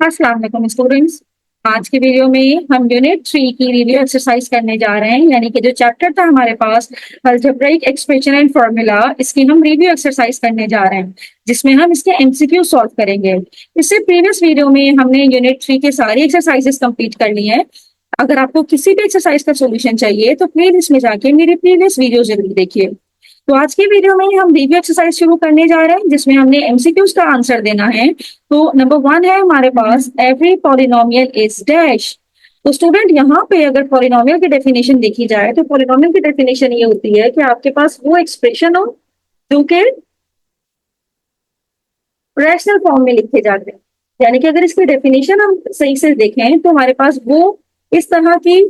अस्सलाम वालेकुम स्टूडेंट्स। आज के वीडियो में हम यूनिट 3 की रिव्यू एक्सरसाइज करने जा रहे हैं, यानी कि जो चैप्टर था हमारे पास अलजेब्रिक एक्सप्रेशन एंड फार्मूला, इसकी हम रिव्यू एक्सरसाइज करने जा रहे हैं जिसमें हम इसके एमसीक्यू सॉल्व करेंगे। इससे प्रीवियस वीडियो में हमने यूनिट 3 के सारी एक्सरसाइजेस कंप्लीट कर ली हैं। अगर आपको किसी भी एक्सरसाइज का सोल्यूशन चाहिए तो प्लीज इसमें जाके मेरी प्रीवियस वीडियो जरूर देखिए। तो आज की वीडियो में हम रिव्यू एक्सरसाइज शुरू करने जा रहे हैं जिसमें हमने एमसीक्यूज का आंसर देना है। तो नंबर 1 है हमारे पास, एवरी पॉलिनोमियल इज डैश। तो स्टूडेंट यहाँ पे अगर पॉलिनोमियल की डेफिनेशन देखी जाए तो पॉलिनोमियल की डेफिनेशन ये होती है कि आपके पास वो एक्सप्रेशन हो जो कि रैशनल फॉर्म में लिखे जाते हैं। यानी कि अगर इसकी डेफिनेशन हम सही से देखें तो हमारे पास वो इस तरह की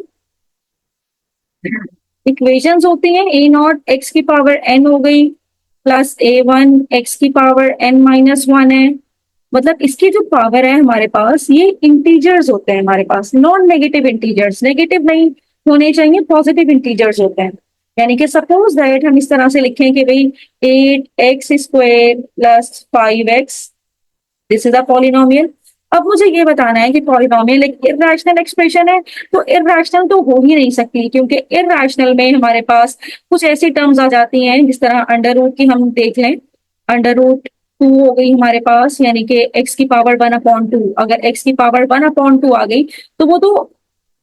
इक्वेशंस होती हैं। ए नॉट एक्स की पावर एन हो गई प्लस A1 एक्स की पावर n-1 है। मतलब इसकी जो पावर है हमारे पास, ये इंटीजर्स होते हैं हमारे पास, नॉन नेगेटिव इंटीजर्स, नेगेटिव नहीं होने चाहिए, पॉजिटिव इंटीजर्स होते हैं। यानी कि सपोज दैट हम इस तरह से लिखें कि भाई 8x² plus 5x, this is a polynomial. अब मुझे ये बताना है कि पॉलिनोमियल एक इररेशनल एक्सप्रेशन है। तो इररेशनल तो हो ही नहीं सकती, क्योंकि इररेशनल में हमारे पास कुछ ऐसी टर्म्स आ जाती हैं, जिस तरह अंडर रूट की हम देख लें। अंडर रूट 2 हो गई हमारे पास, यानी कि x की पावर 1/2। अगर x की पावर 1/2 आ गई तो वो तो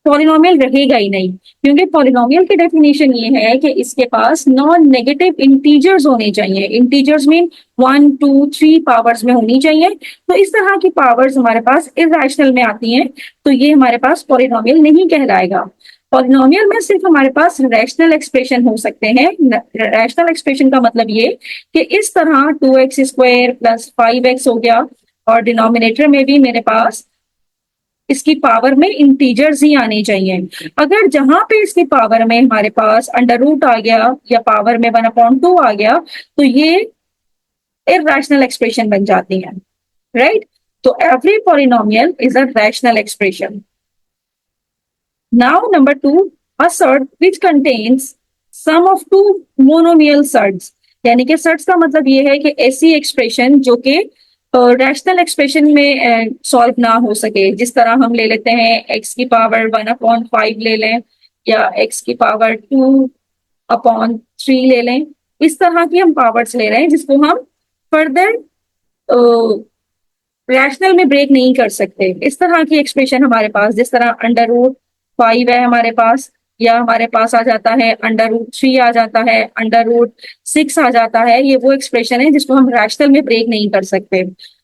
पॉलिनोमियल रहेगा ही नहीं, क्योंकि पॉलिनोमियल की डेफिनेशन ये है कि इसके पास नॉन नेगेटिव इंटीजर्स होने चाहिए। इंटीजर्स मीन 1 2 3 पावर्स में होनी चाहिए। तो इस तरह की पावर्स हमारे पास इररेशनल में आती हैं, तो ये हमारे पास पॉलिनोमियल नहीं कहलाएगा। पॉलिनोमियल में सिर्फ हमारे पास रैशनल एक्सप्रेशन हो सकते हैं। रैशनल एक्सप्रेशन का मतलब ये कि इस तरह 2x² प्लस 5x हो गया, और डिनोमिनेटर में भी मेरे पास इसकी पावर में इंटीजर्स ही आने चाहिए। अगर जहां पे इसकी पावर में हमारे पास अंडर रूट आ गया या पावर में 1/2 आ गया तो ये इररेशनल एक्सप्रेशन बन जाती है, राइट। तो every polynomial is a rational expression. Now number 2, a surd which contains sum of two monomial surds. यानी कि सर्ड्स का मतलब ये है कि ऐसी एक्सप्रेशन जो कि रैशनल एक्सप्रेशन में सॉल्व ना हो सके। जिस तरह हम ले लेते हैं x की पावर 1/5 ले लें, या x की पावर 2/3 ले लें। इस तरह की हम पावर्स ले रहे हैं जिसको हम फर्दर रैशनल में ब्रेक नहीं कर सकते। इस तरह की एक्सप्रेशन हमारे पास, जिस तरह अंडर रूट 5 है हमारे पास, या हमारे पास आ जाता है अंडर रूट 3 आ जाता है, अंडर रूट 6 आ जाता है, ये वो एक्सप्रेशन है जिसको हम रैशनल में ब्रेक नहीं कर सकते।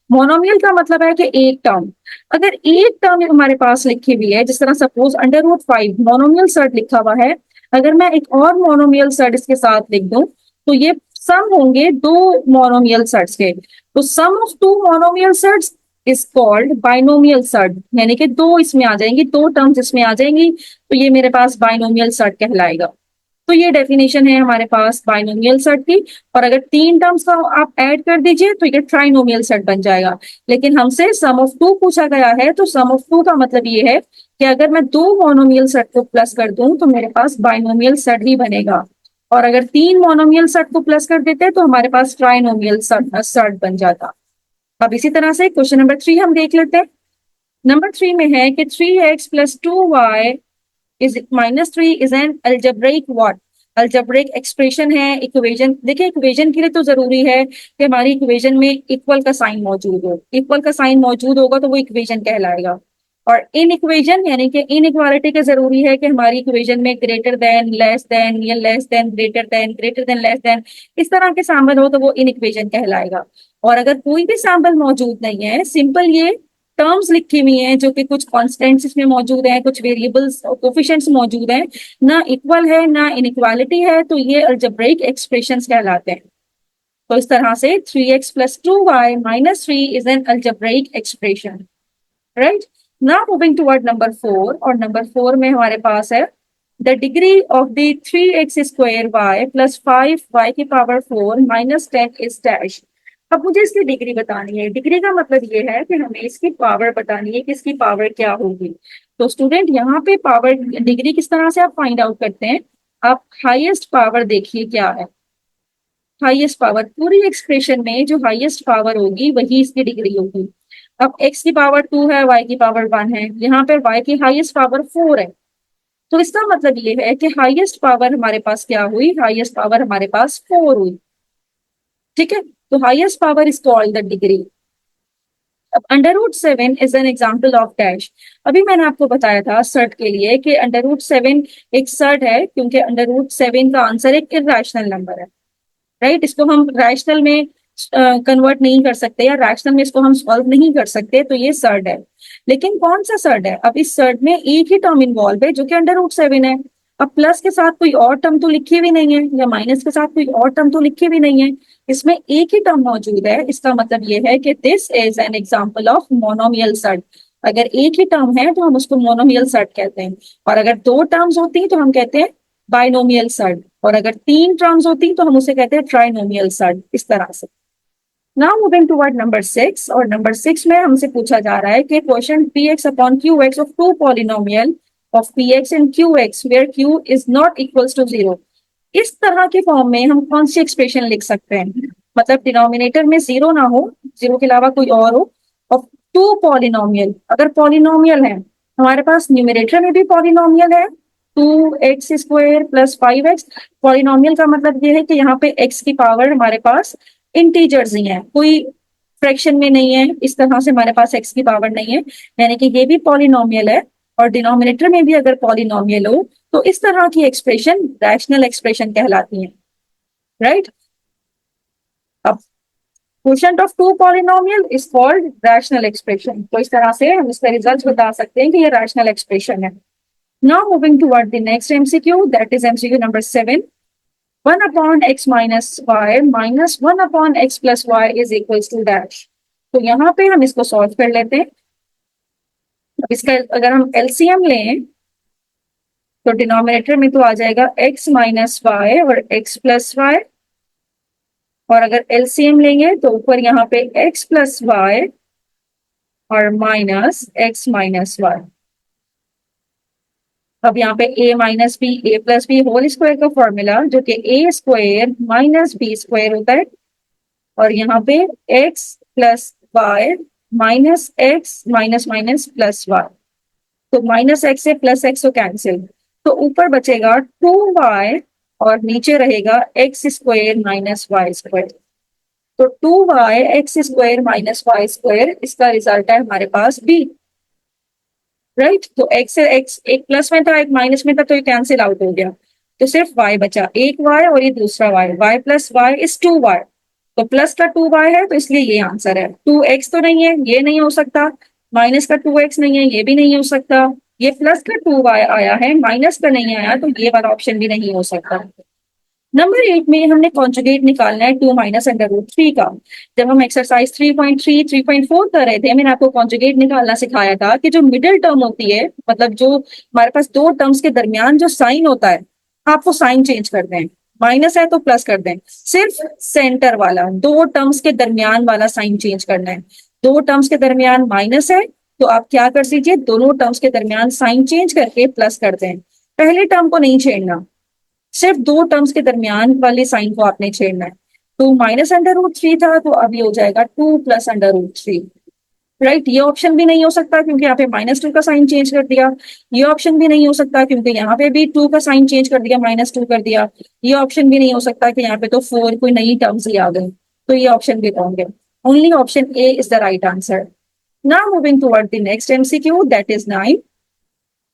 मोनोमियल का मतलब है कि एक टर्म, अगर एक टर्म हमारे पास लिखी हुई है, जिस तरह suppose under root 5 monomial surd लिखा हुआ है, अगर मैं एक और मोनोमियल सर्ड इसके साथ लिख दूं तो ये सम होंगे दो मोनोमियल सर्ड्स के। तो sum of two monomial surds is called binomial surd, यानी कि दो इसमें आ जाएंगी, दो टर्म्स इसमें आ जाएंगी, तो ये मेरे पास बाइनोमियल सर्ड कहलाएगा। तो ये डेफिनेशन है हमारे पास बाइनोमियल सर्ड की। और अगर तीन टर्म्स का आप ऐड कर दीजिए तो ये ट्राइनोमियल सर्ड बन जाएगा। लेकिन हमसे सम ऑफ टू पूछा गया है, तो सम ऑफ टू का मतलब ये है कि अगर मैं दो मोनोमियल सर्ड को प्लस कर दूं तो मेरे पास बाइनोमियल सर्ड ही बनेगा, और अगर तीन मोनोमियल सर्ड को प्लस कर देते तो हमारे पास ट्राइनोमियल सर्ड बन जाता। अब इसी तरह से क्वेश्चन नंबर 3 हम देख लेते हैं। नंबर 3 में है कि 3x+2y is -3 is an algebraic what. Algebraic expression है, इक्वेशन। देखिए इक्वेशन के लिए तो जरूरी है कि हमारी इक्वेशन में इक्वल का साइन मौजूद हो। इक्वल का साइन मौजूद होगा तो वो इक्वेशन कहलाएगा। और इन इक्वेशन यानी कि इन इक्वालिटी का जरूरी है कि हमारी इक्वेशन में ग्रेटर देन, लेस देन, या less than greater than less than, इस तरह के सैम्बल हो तो वो इन इक्वेशन कहलाएगा। और अगर कोई भी सैम्बल मौजूद नहीं है, सिंपल ये टर्म्स लिखी हुई हैं जो कि कुछ कॉन्स्टेंट्स इसमें मौजूद हैं, कुछ वेरिएबल्स और कोफिशिएंट्स मौजूद हैं, ना इक्वल है ना इनइक्वालिटी है, तो ये अलजेब्रिक एक्सप्रेशंस कहलाते हैं। तो इस तरह से 3x+2y -3 is an algebraic expression, right. Now moving toward number 4, और नंबर 4 में हमारे पास है the degree of the 3x² y plus 5y की पावर 4 -10 इज डैश। अब मुझे इसकी डिग्री बतानी है। डिग्री का मतलब ये है कि हमें इसकी पावर बतानी है कि इसकी पावर क्या होगी। तो स्टूडेंट यहाँ पे पावर डिग्री किस तरह से आप फाइंड आउट करते हैं, आप हाईएस्ट पावर देखिए क्या है। हाईएस्ट पावर, पूरी एक्सप्रेशन में जो हाईएस्ट पावर होगी वही इसकी डिग्री होगी। अब x की पावर 2 है, y की पावर 1 है, यहाँ पे y की हाईएस्ट पावर 4 है। तो इसका मतलब ये है कि हाईएस्ट पावर हमारे पास क्या हुई, हाईएस्ट पावर हमारे पास 4 हुई। ठीक है, तो highest power is called the degree. अब under root 7 is an example of dash. अभी मैंने आपको बताया था सर्ट के लिए कि अंडर रूट 7 एक सर्ट है, क्योंकि अंडर रूट 7 का आंसर एक इरेशनल नंबर है। राइट, इसको हम रैशनल में कन्वर्ट नहीं कर सकते, या रैशनल में इसको हम सॉल्व नहीं कर सकते, तो ये सर्ड है। लेकिन कौन सा सर्ड है? अब इस सर्ड में एक ही टर्म इन्वॉल्व है जो कि अंडर रूट 7 है। अब प्लस के साथ कोई और टर्म तो लिखी भी नहीं है, या माइनस के साथ कोई और टर्म तो लिखी भी नहीं है, इसमें एक ही टर्म मौजूद है। इसका मतलब ये है कि this is an example of monomial surd. अगर एक ही टर्म है तो हम उसको मोनोमियल सर्ट कहते हैं, और अगर दो टर्म्स होती हैं तो हम कहते हैं बाइनोमियल सर्ट, और अगर तीन टर्म्स होती तो हम उसे कहते हैं ट्राइनोमियल सर्ट। इस तरह से। नाउ मूविंग टुवर्ड नंबर 6, और नंबर 6 में हमसे पूछा जा रहा है कि question P x upon Q x of two polynomial of P x and Q x where Q is not equals to 0। इस तरह के फॉर्म में हम कौन सी एक्सप्रेशन लिख सकते हैं? मतलब डिनोमिनेटर में जीरो ना हो, जीरो के अलावा कोई और हो, और टू पॉलिनोमियल, अगर पॉलिनोमियल है हमारे पास, न्यूमरेटर में भी पॉलिनोमियल है 2x² प्लस 5x। पॉलिनोमियल का मतलब ये है कि यहाँ पे x की पावर हमारे पास इंटीजर्स ही है, कोई फ्रैक्शन में नहीं है। इस तरह से हमारे पास x की पावर नहीं है, यानी कि ये भी पॉलिनोमियल है। और डिनोमिनेटर में भी अगर पॉलिनोमियल हो तो इस तरह की एक्सप्रेशन रैशनल एक्सप्रेशन कहलाती है। राइट, अब quotient of two polynomial is called rational expression. तो इस तरह से हम इसका रिजल्ट बता सकते हैं कि ये रैशनल एक्सप्रेशन है। Now moving toward the next MCQ, that is MCQ number 7. 1 upon x minus y minus 1 upon x plus y is equals to dash. तो यहाँ पे हम इसको सॉल्व कर लेते हैं। अब इसका अगर हम एलसीएम लें तो डिनोमिनेटर में तो आ जाएगा x माइनस वाई और x प्लस वाई, और अगर एलसीएम लेंगे तो ऊपर यहाँ पे x प्लस वाई और माइनस x माइनस वाई। अब यहाँ पे a minus b a plus b whole square का फॉर्मूला जो कि a square minus b square होता है, और यहाँ पे x plus y minus x minus minus plus y. तो माइनस एक्स से प्लस एक्स तो कैंसिल, तो ऊपर बचेगा 2y और नीचे रहेगा x square minus y square. तो 2y x square minus y square, इसका रिजल्ट है हमारे पास b। राइट, तो x से x एक प्लस में था एक माइनस में था, तो ये कैंसिल आउट हो गया, तो सिर्फ y बचा, एक y और ये दूसरा y plus y is 2y। तो प्लस का 2y है तो इसलिए ये आंसर है। 2x तो नहीं है, ये नहीं हो सकता। माइनस का 2x नहीं है, ये भी नहीं हो सकता। ये प्लस का 2y आया है, माइनस का नहीं आया, तो ये वाला ऑप्शन भी नहीं हो सकता। नंबर 8 में हमने कॉन्जुगेट निकालना है 2 माइनस अंडर रूट 3 का। जब हम एक्सरसाइज 3.3 3.4 कर रहे थे, मैंने आपको कॉन्जुगेट निकालना सिखाया था कि जो मिडिल टर्म होती है, मतलब जो हमारे पास दो टर्म्स के दरमियान जो साइन होता है, आप वो साइन चेंज कर दें। माइनस है तो प्लस कर दें, सिर्फ सेंटर वाला, दो टर्म्स के दरमियान वाला साइन चेंज करना है। दो टर्म्स के दरमियान माइनस है तो आप क्या कर दीजिए, दोनों टर्म्स के दरमियान साइन चेंज करके प्लस कर दें। पहले टर्म को नहीं छेड़ना, सिर्फ दो टर्म्स के दरमियान वाले साइन को आपने छेड़ना है। तो माइनस अंडर रूट 3 था, तो अभी हो जाएगा 2 प्लस अंडर रूट 3। राइट, ये ऑप्शन भी नहीं हो सकता क्योंकि यहाँ पे -2 का साइन चेंज कर दिया। ये ऑप्शन भी नहीं हो सकता क्योंकि यहाँ पे भी 2 का साइन चेंज कर दिया, -2 कर दिया। ये ऑप्शन भी नहीं हो सकता कि यहाँ पे तो 4 कोई नई टर्म्स ही आ गई, तो ये ऑप्शन भी होंगे। Only option A is the right answer. Now moving toward the next MCQ, that is 9।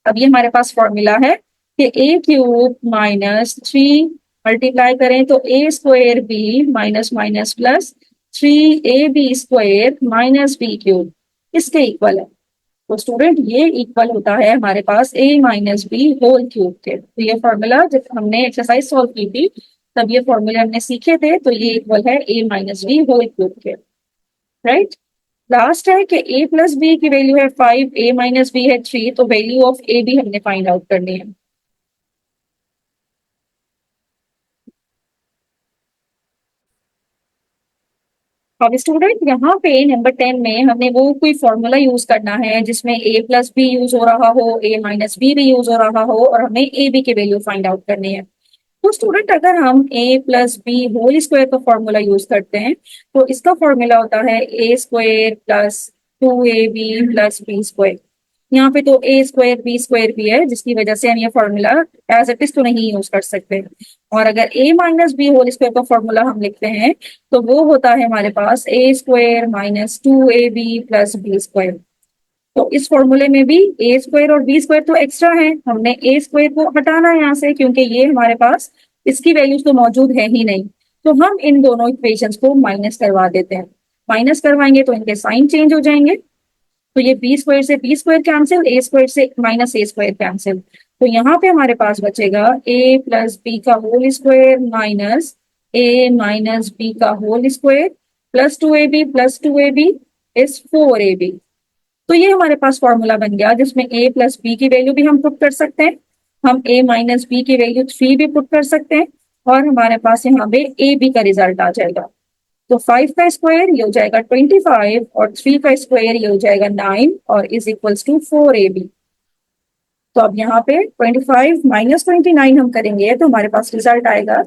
अब ये हमारे पास फॉर्मूला है कि ए क्यूब माइनस 3 मल्टीप्लाई करें तो a square b minus minus plus 3ab square minus b cube इसके इक्वल है। तो स्टूडेंट ये इक्वल होता है हमारे पास a minus b whole cube के। तो ये फॉर्मूला जब हमने एक्सरसाइज सॉल्व की थी तब ये फॉर्मूले हमने सीखे थे, तो ये इक्वल है a minus b whole cube के। राइट, लास्ट है कि a प्लस बी की वैल्यू है 5, a माइनस बी है 3, तो वैल्यू ऑफ a भी हमने फाइंड आउट करनी है। अब स्टूडेंट यहाँ पे नंबर 10 में हमने वो कोई फॉर्मूला यूज करना है जिसमें a प्लस बी यूज हो रहा हो, a माइनस बी भी यूज हो रहा हो, और हमें a b की वैल्यू फाइंड आउट करनी है। तो स्टूडेंट अगर हम a plus b whole square का फॉर्मूला यूज करते हैं तो इसका फॉर्मूला होता है a square plus 2ab plus b square. यहाँ पे तो ए स्क्वायर बी स्क्वायर भी है, जिसकी वजह से हम ये फॉर्मूला एज इट इज तो नहीं यूज कर सकते। और अगर a minus b whole square का फॉर्मूला हम लिखते हैं तो वो होता है हमारे पास a square minus 2ab plus b square. तो इस फॉर्मूले में भी ए स्क्वायर और बी स्क्वायर तो एक्स्ट्रा है, हमने ए स्क्वायर को हटाना है यहाँ से, क्योंकि ये हमारे पास इसकी वैल्यूज तो मौजूद है ही नहीं। तो हम इन दोनों इक्वेशंस को माइनस करवा देते हैं। माइनस करवाएंगे तो इनके साइन चेंज हो जाएंगे। तो ये बी स्क्वायर से b square cancel, a square से माइनस ए स्क्वायर कैंसिल। तो यहाँ पे हमारे पास बचेगा ए प्लस बी का whole square minus a minus b का whole square plus 2ab is 4ab। तो ये हमारे पास फॉर्मूला बन गया जिसमें a प्लस बी की वैल्यू भी हम पुट कर सकते हैं, हम a माइनस बी की वैल्यू 3 भी पुट कर सकते हैं, और हमारे पास यहाँ पे ए बी का रिजल्ट आ जाएगा। तो 5 का स्क्वायर ये हो जाएगा 25 और 3 का स्क्वायर ये हो जाएगा 9 और इज इक्वल्स टू 4ab। तो अब यहाँ पे 25 माइनस 29 हम करेंगे तो हमारे पास रिजल्ट आएगा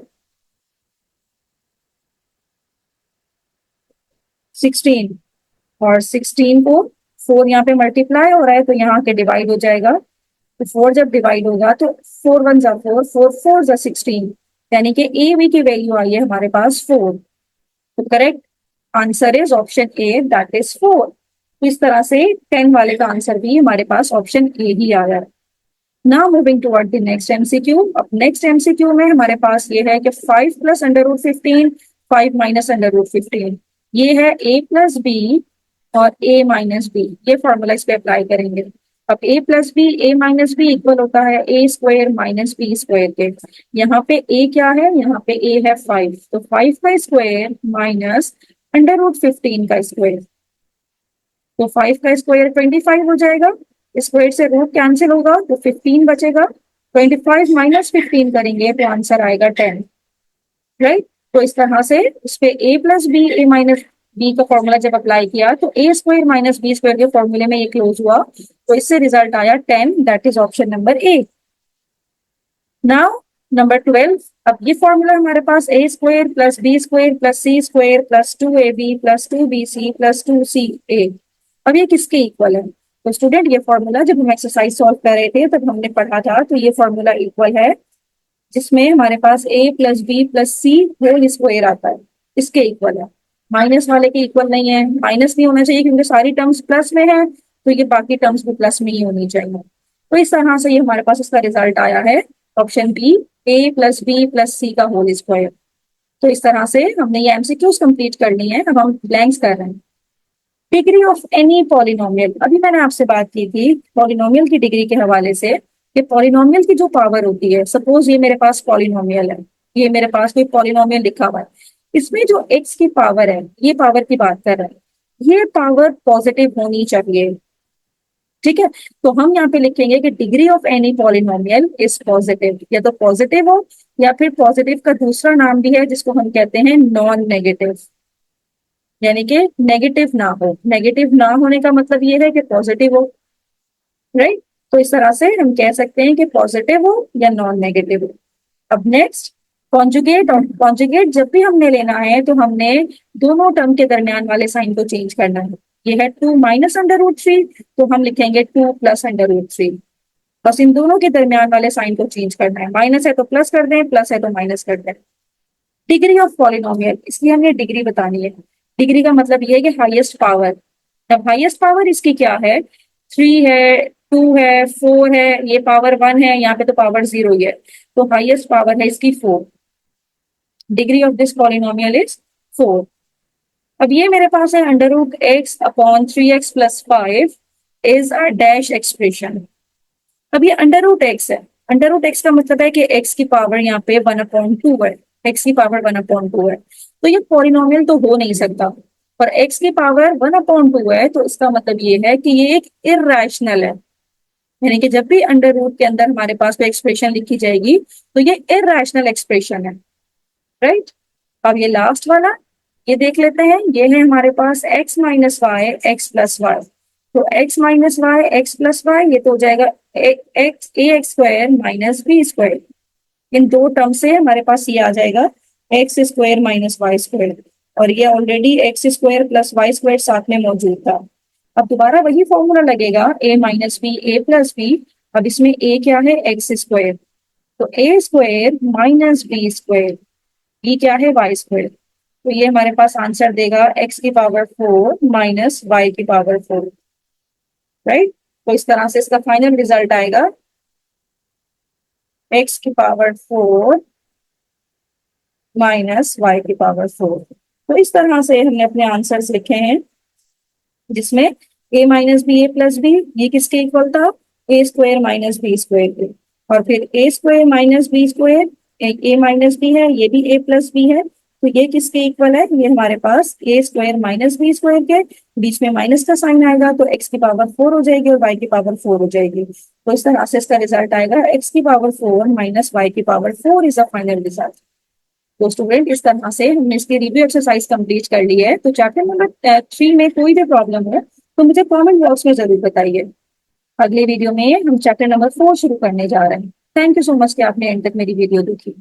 16, और 16 को 4 यहाँ पे मल्टीप्लाई हो रहा है तो यहाँ के डिवाइड हो जाएगा। तो 4 जब डिवाइड होगा तो 4 1 जा 4, 4 4 जा 16, यानी कि ए बी की वैल्यू आई है हमारे पास 4। तो correct answer is option A, that is 4। तो इस तरह से 10 वाले का आंसर भी हमारे पास ऑप्शन ए ही आया है। Now moving toward the next MCQ. अब नेक्स्ट एमसीक्यू में हमारे पास ये है कि 5 plus under root 15, 5 minus under root 15, ये है a प्लस बी और a माइनस बी। ये फॉर्मूला इस पे अप्लाई करेंगे। अब a plus b a minus b equal होता है a square minus b square के। यहाँ पे a क्या है, यहाँ पे a है 5, तो 5 का स्क्वायर माइनस अंडर रूट 15 का स्क्वायर। तो 5 का स्क्वायर 25 हो जाएगा, स्क्वायर से रूट कैंसिल होगा तो 15 बचेगा। 25 माइनस 15 करेंगे तो आंसर आएगा 10, राइट। तो इस तरह से इस पे a plus b a minus b का फॉर्मूला जब अप्लाई किया तो a square minus b square के फॉर्मूले में ये क्लोज हुआ, तो इससे रिजल्ट आया 10, that is option number A. Now number 12। अब ये फॉर्मूला हमारे पास a square plus b square plus c square plus 2ab plus 2bc plus 2ca, अब ये किसके इक्वल है? तो स्टूडेंट ये फॉर्मूला जब हम एक्सरसाइज सॉल्व कर रहे थे तब हमने पढ़ा था, तो ये फॉर्मूला इक्वल है जिसमें हमारे पास a plus b plus c whole square आता है, इसके इक्वल है। माइनस वाले के इक्वल नहीं है, माइनस नहीं होना चाहिए क्योंकि सारी टर्म्स प्लस में है, तो ये बाकी टर्म्स भी प्लस में ही होनी चाहिए। तो इस तरह से ये हमारे पास इसका रिजल्ट आया है option b, a plus b plus c का होल स्क्वायर। तो इस तरह से हमने ये एमसीक्यूज कंप्लीट कर ली है। अब हम ब्लैंक्स कर रहे हैं। डिग्री ऑफ एनी पॉलिनोमियल, अभी मैंने आपसे बात की थी पॉलिनोमियल की डिग्री के हवाले से कि पॉलिनोमियल की जो पावर होती है, सपोज ये मेरे पास पॉलिनोमियल है, ये मेरे पास कोई पॉलिनोमियल लिखा हुआ है, इसमें जो एक्स की पावर है, ये पावर की बात कर रहे हैं, ये पावर पॉजिटिव होनी चाहिए, ठीक है। तो हम यहाँ पे लिखेंगे कि degree of any polynomial is positive, या तो पॉजिटिव हो या फिर पॉजिटिव का दूसरा नाम भी है जिसको हम कहते हैं नॉन नेगेटिव, यानी कि नेगेटिव ना हो। नेगेटिव ना होने का मतलब ये है कि पॉजिटिव हो, राइट। तो इस तरह से हम कह सकते हैं कि पॉजिटिव हो या नॉन नेगेटिव हो। अब नेक्स्ट कॉन्जुगेट, और कॉन्जुगेट जब भी हमने लेना है तो हमने दोनों टर्म के दरमियान वाले साइन को चेंज करना है। ये है 2 माइनस अंडर रूट 3, तो हम लिखेंगे 2 प्लस अंडर रूट 3। बस इन दोनों के दरमियान वाले साइन को चेंज करना है, माइनस है तो प्लस कर दें, प्लस है तो माइनस कर दें। डिग्री ऑफ पॉलिनोमियल, इसलिए हमने डिग्री बतानी है। डिग्री का मतलब ये है कि हाईएस्ट पावर। अब हाईएस्ट पावर इसकी क्या है, 3 है, 2 है, 4 है, ये पावर 1 है, यहाँ पे तो पावर 0 ही है, तो हाईएस्ट पावर है इसकी 4। Degree of this polynomial is 4। अब ये मेरे पास है under root x upon 3x plus 5 is a dash expression. अब ये अंडर रूट एक्स है, अंडर रूट एक्स का मतलब है कि x की पावर यहाँ पे 1/2 है, x की पावर 1/2 है, तो ये पॉलिनोमियल तो हो नहीं सकता। और x की पावर 1/2 है तो इसका मतलब ये है कि ये एक इररेशनल है, यानी कि जब भी अंडर रूट के अंदर हमारे पास कोई एक्सप्रेशन लिखी जाएगी तो ये इररेशनल एक्सप्रेशन है, राइट। अब ये लास्ट वाला ये देख लेते हैं, ये है हमारे पास x minus y x plus y, तो x minus y x plus y ये तो हो जाएगा x square minus b square. इन दो टर्म से हमारे पास ये आ जाएगा x square minus y square, और ये already x square plus y square साथ में मौजूद था। अब दोबारा वही फॉर्मूला लगेगा, a minus b a plus b. अब इसमें a क्या है, एक्स स्क्वायर, तो a square minus b square, b क्या है, वाई स्क्वायर। तो ये हमारे पास आंसर देगा एक्स की पावर 4 माइनस वाई की पावर 4, राइट। तो इस तरह से इसका फाइनल रिजल्ट आएगा एक्स की पावर 4 माइनस वाई की पावर 4। तो इस तरह से हमने अपने आंसर्स लिखे हैं, जिसमें a minus b a plus b, ये किसके इक्वल था, a square minus b square के। और फिर a square minus b square, a minus b है, ये भी a प्लस बी है, तो ये किसके इक्वल है, ये हमारे पास a square minus b square के। बीच में माइनस का साइन आएगा तो एक्स की पावर 4 हो जाएगी और वाई की पावर 4 हो जाएगी। तो इस तरह से इसका रिजल्ट आएगा एक्स की पावर 4 माइनस वाई की power 4 is a final result. तो स्टूडेंट इस तरह से हमने इसकी रिव्यू एक्सरसाइज कंप्लीट कर ली है। तो चैप्टर नंबर 3 में कोई भी प्रॉब्लम हो तो मुझे कमेंट बॉक्स में जरूर बताइए। अगले वीडियो में हम चैप्टर नंबर 4 शुरू करने जा रहे हैं। थैंक यू सो मच कि आपने एंड तक मेरी वीडियो देखी।